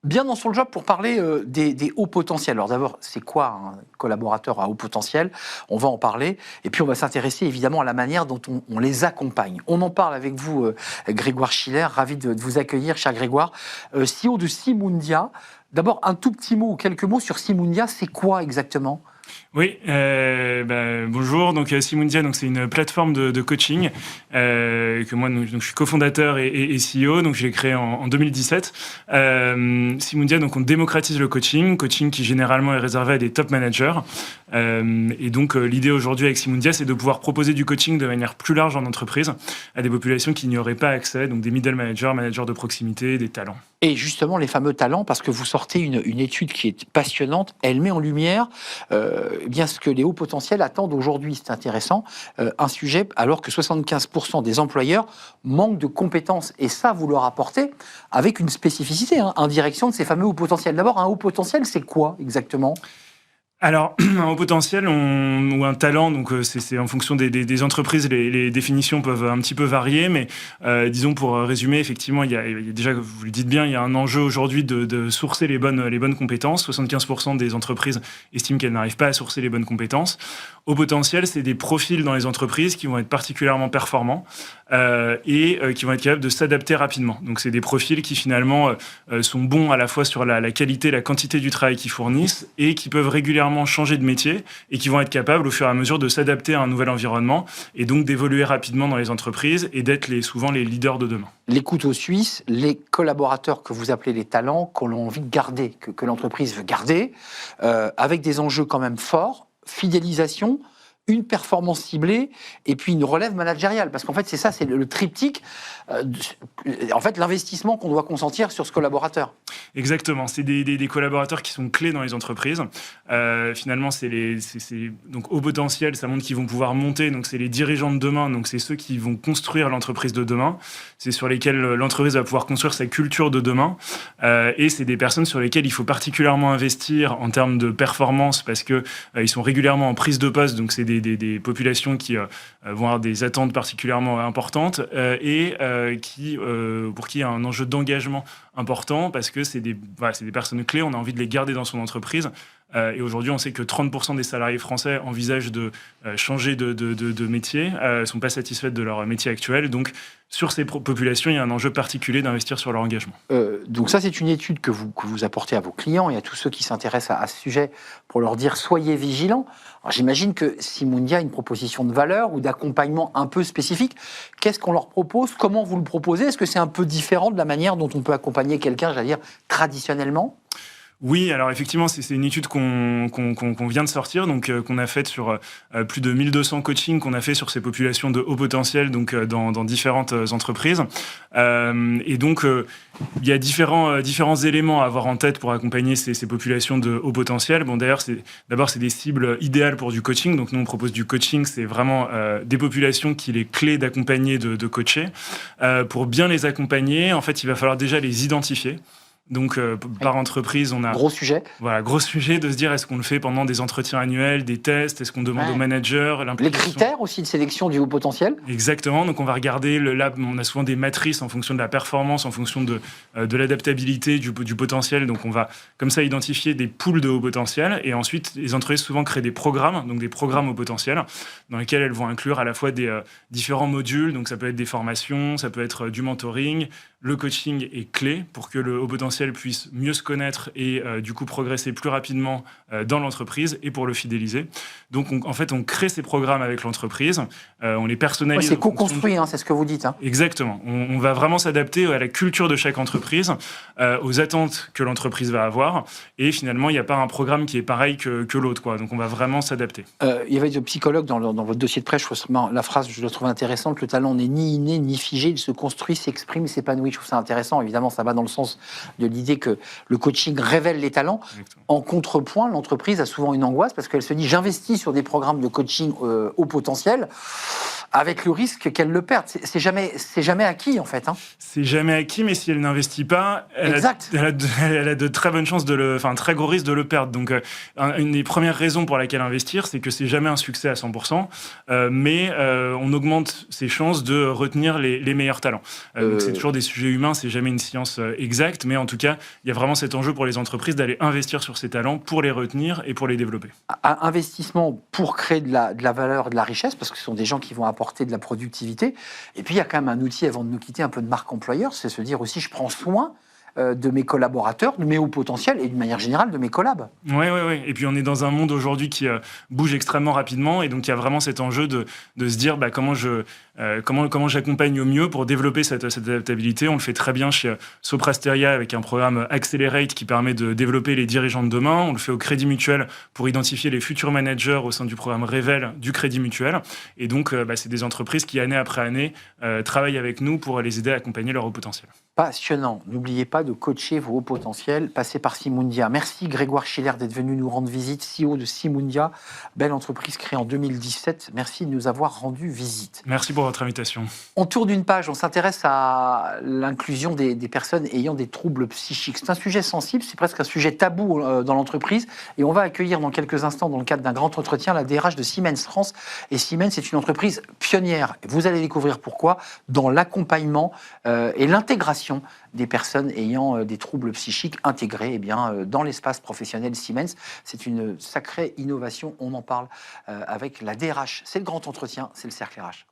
Bien dans son job pour parler des hauts potentiels. Alors d'abord, c'est quoi un collaborateur à haut potentiel? On va en parler. Et puis on va s'intéresser évidemment à la manière dont on les accompagne. On en parle avec vous, Grégoire Schiller. Ravi de vous accueillir, cher Grégoire. CEO de Simundia. D'abord, un tout petit mot ou quelques mots sur Simundia. C'est quoi exactement? Oui, bonjour. Donc Simundia, c'est une plateforme de coaching que moi, je suis cofondateur et CEO. Donc je l'ai créé en 2017. Simundia, on démocratise le coaching qui généralement est réservé à des top managers. Et donc l'idée aujourd'hui avec Simundia, c'est de pouvoir proposer du coaching de manière plus large en entreprise à des populations qui n'y auraient pas accès, donc des middle managers, managers de proximité, des talents. Et justement, les fameux talents, parce que vous sortez une étude qui est passionnante, elle met en lumière bien ce que les hauts potentiels attendent aujourd'hui. C'est intéressant, un sujet, alors que 75% des employeurs manquent de compétences. Et ça, vous leur apportez avec une spécificité, en direction de ces fameux hauts potentiels. D'abord, un haut potentiel, c'est quoi exactement ? Alors, un haut potentiel ou un talent, c'est en fonction des entreprises, les définitions peuvent un petit peu varier, mais disons pour résumer, effectivement, il y a déjà, vous le dites bien, il y a un enjeu aujourd'hui de sourcer les bonnes compétences. 75% des entreprises estiment qu'elles n'arrivent pas à sourcer les bonnes compétences. Haut potentiel, c'est des profils dans les entreprises qui vont être particulièrement performants et qui vont être capables de s'adapter rapidement. Donc, c'est des profils qui finalement sont bons à la fois sur la qualité, la quantité du travail qu'ils fournissent et qui peuvent régulièrement changer de métier et qui vont être capables au fur et à mesure de s'adapter à un nouvel environnement et donc d'évoluer rapidement dans les entreprises et d'être souvent les leaders de demain. Les couteaux suisses, les collaborateurs que vous appelez les talents, qu'on a envie de garder, que l'entreprise veut garder, avec des enjeux quand même forts, fidélisation, une performance ciblée et puis une relève managériale. Parce qu'en fait, c'est le triptyque, en fait, l'investissement qu'on doit consentir sur ce collaborateur. Exactement. C'est des collaborateurs qui sont clés dans les entreprises. Finalement, donc haut potentiel, ça montre qu'ils vont pouvoir monter. Donc, c'est les dirigeants de demain. Donc, c'est ceux qui vont construire l'entreprise de demain. C'est sur lesquels l'entreprise va pouvoir construire sa culture de demain. Et c'est des personnes sur lesquelles il faut particulièrement investir en termes de performance parce que ils sont régulièrement en prise de poste. Donc, c'est des populations qui vont avoir des attentes particulièrement importantes et pour qui il y a un enjeu d'engagement important parce que c'est des personnes clés, on a envie de les garder dans son entreprise. Et aujourd'hui, on sait que 30% des salariés français envisagent de changer de métier, ne sont pas satisfaits de leur métier actuel. Donc, sur ces populations, il y a un enjeu particulier d'investir sur leur engagement. Donc ça, c'est une étude que vous apportez à vos clients et à tous ceux qui s'intéressent à ce sujet pour leur dire « soyez vigilants ». Alors, j'imagine que Simundia a une proposition de valeur ou d'accompagnement un peu spécifique. Qu'est-ce qu'on leur propose? Comment vous le proposez? Est-ce que c'est un peu différent de la manière dont on peut accompagner quelqu'un, j'allais dire, traditionnellement? Oui, alors effectivement, c'est une étude qu'on vient de sortir, donc qu'on a faite sur plus de 1200 coachings qu'on a fait sur ces populations de haut potentiel, donc dans différentes entreprises. Et donc, il y a différents éléments à avoir en tête pour accompagner ces populations de haut potentiel. Bon, d'ailleurs, d'abord, c'est des cibles idéales pour du coaching. Donc, nous, on propose du coaching. C'est vraiment des populations qu'il est clé d'accompagner, de coacher. Pour bien les accompagner, en fait, il va falloir déjà les identifier. Donc, par entreprise, on a... Gros sujet. Voilà, gros sujet de se dire, est-ce qu'on le fait pendant des entretiens annuels, des tests, est-ce qu'on demande aux managers les critères aussi de sélection du haut potentiel. Exactement, donc on va regarder, là, on a souvent des matrices en fonction de la performance, en fonction de l'adaptabilité, du potentiel, donc on va comme ça identifier des pools de haut potentiel, et ensuite, les entreprises souvent créent des programmes, donc des programmes haut potentiel, dans lesquels elles vont inclure à la fois des différents modules, donc ça peut être des formations, ça peut être du mentoring. Le coaching est clé pour que le haut potentiel puisse mieux se connaître et du coup progresser plus rapidement dans l'entreprise et pour le fidéliser. Donc en fait, on crée ces programmes avec l'entreprise, on les personnalise. Ouais, c'est co-construit, c'est ce que vous dites. Exactement. On va vraiment s'adapter à la culture de chaque entreprise, aux attentes que l'entreprise va avoir. Et finalement, il n'y a pas un programme qui est pareil que l'autre, quoi. Donc on va vraiment s'adapter. Il y avait des psychologues dans votre dossier de presse, la phrase, je la trouve intéressante, le talent n'est ni inné ni figé, il se construit, s'exprime, s'épanouit. Je trouve ça intéressant. Évidemment, ça va dans le sens de l'idée que le coaching révèle les talents. Exactement. En contrepoint, l'entreprise a souvent une angoisse parce qu'elle se dit j'investis sur des programmes de coaching au potentiel. Avec le risque qu'elle le perde. C'est jamais acquis, en fait. Hein. C'est jamais acquis, mais si elle n'investit pas, elle a de très bonnes chances un très gros risque de le perdre. Donc, une des premières raisons pour laquelle investir, c'est que c'est jamais un succès à 100%, mais on augmente ses chances de retenir les meilleurs talents. Donc, c'est toujours des sujets humains, c'est jamais une science exacte, mais en tout cas, il y a vraiment cet enjeu pour les entreprises d'aller investir sur ces talents pour les retenir et pour les développer. Investissement pour créer de la valeur, de la richesse, parce que ce sont des gens qui vont apporter de la productivité. Et puis, il y a quand même un outil, avant de nous quitter, un peu de marque employeur, c'est se dire aussi, je prends soin de mes collaborateurs, de mes hauts potentiels et d'une manière générale de mes collabs. Oui. Et puis on est dans un monde aujourd'hui qui bouge extrêmement rapidement et donc il y a vraiment cet enjeu de se dire comment j'accompagne au mieux pour développer cette adaptabilité. On le fait très bien chez Soprasteria avec un programme Accelerate qui permet de développer les dirigeants de demain. On le fait au Crédit Mutuel pour identifier les futurs managers au sein du programme Révèle du Crédit Mutuel. Et donc c'est des entreprises qui année après année travaillent avec nous pour les aider à accompagner leur haut potentiel. Passionnant. N'oubliez pas de coacher vos hauts potentiels. Passez par Simundia. Merci Grégoire Schiller d'être venu nous rendre visite, CEO de Simundia, belle entreprise créée en 2017. Merci de nous avoir rendu visite. Merci pour votre invitation. On tourne une page, on s'intéresse à l'inclusion des personnes ayant des troubles psychiques. C'est un sujet sensible, c'est presque un sujet tabou dans l'entreprise. Et on va accueillir dans quelques instants, dans le cadre d'un grand entretien, la DRH de Siemens France. Et Siemens, c'est une entreprise pionnière. Vous allez découvrir pourquoi dans l'accompagnement et l'intégration des personnes ayant des troubles psychiques intégrés dans l'espace professionnel Siemens. C'est une sacrée innovation, on en parle avec la DRH. C'est le grand entretien, c'est le cercle RH.